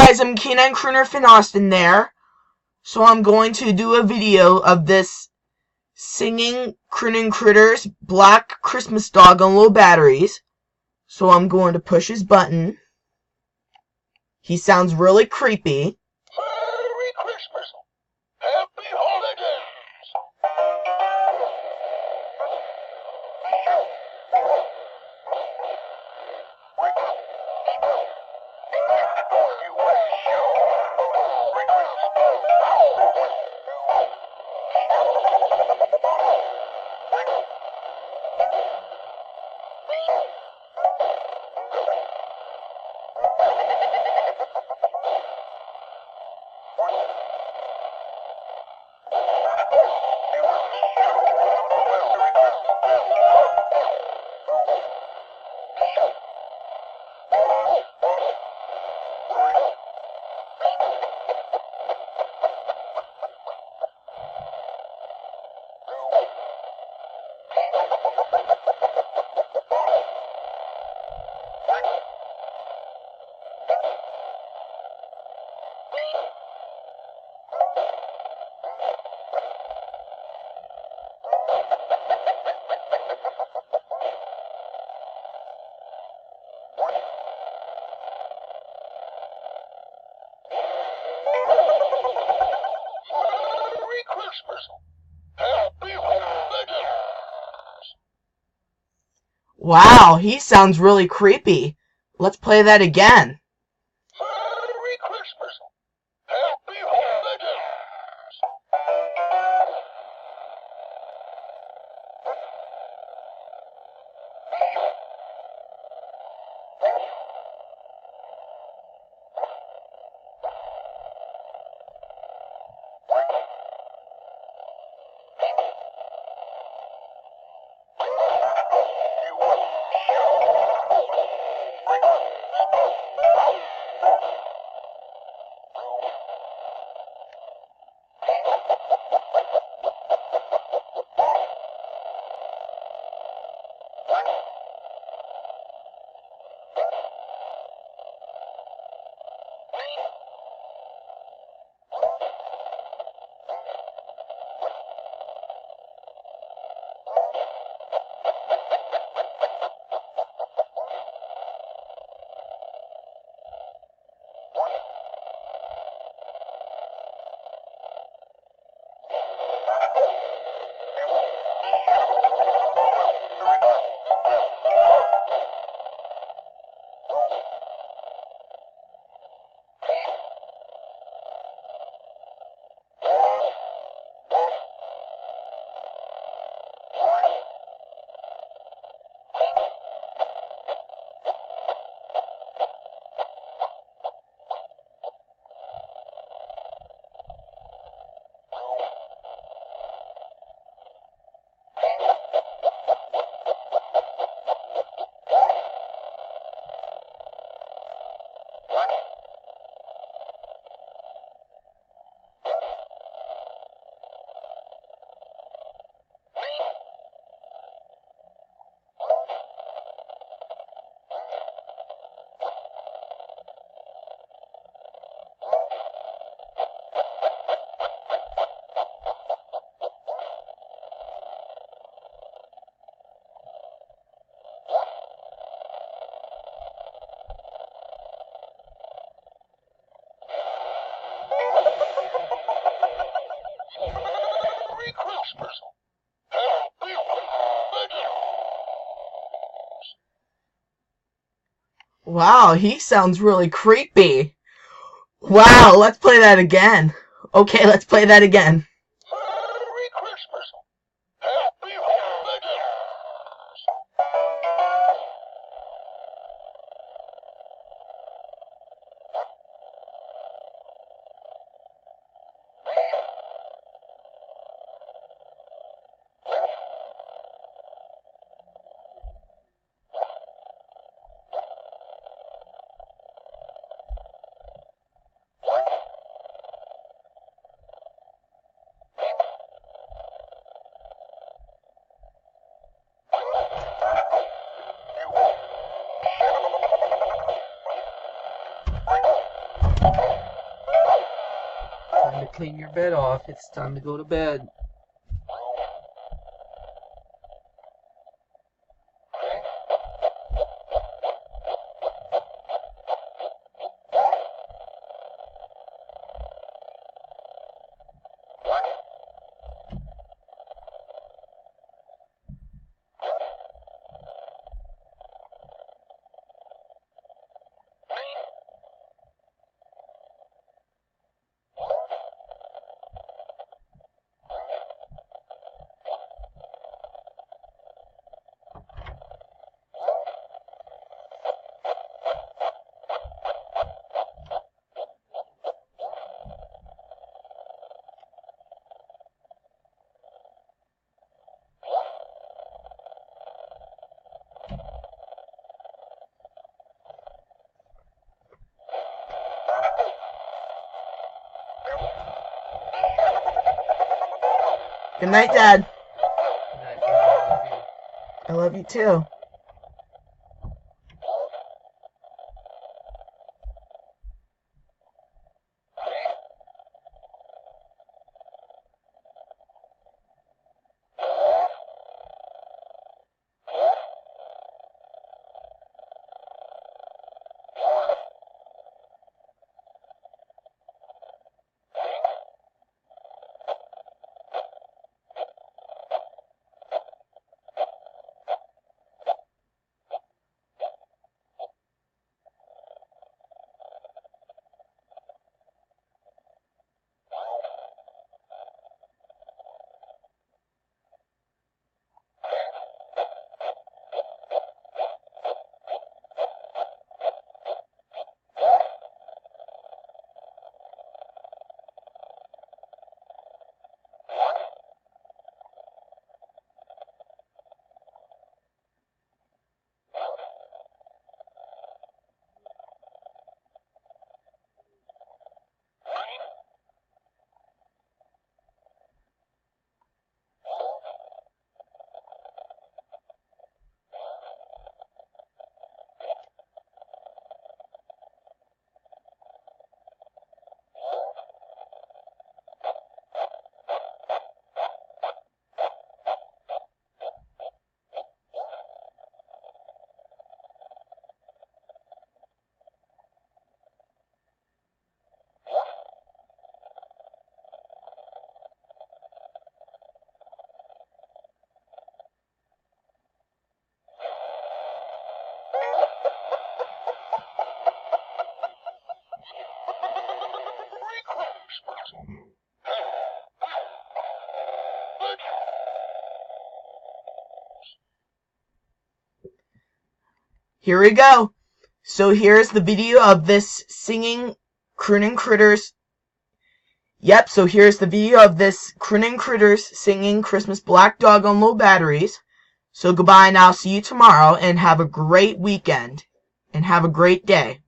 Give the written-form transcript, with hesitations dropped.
guys, I'm Canine Crooner Finn Austin there. So I'm going to do a video of this singing crooning critters black Christmas dog on low batteries. So I'm going to push his button. He sounds really creepy. Merry Christmas! Happy holidays! Wow, he sounds really creepy. Let's play that again. Merry Christmas! Happy holidays! Merry Christmas! Happy holidays! Wow, he sounds really creepy. Wow, let's play that again. Okay, let's play that again. Merry Christmas! Happy holidays! Time to clean your bed off. It's time to go to bed. Good night, Dad. Good night, baby. I love you. I love you too. Here we go. So here's the video of this singing croonin' critters. Yep, so here's the video of this croonin' critters singing Christmas Black Dog on Low Batteries. So goodbye and I'll see you tomorrow, and have a great weekend and have a great day.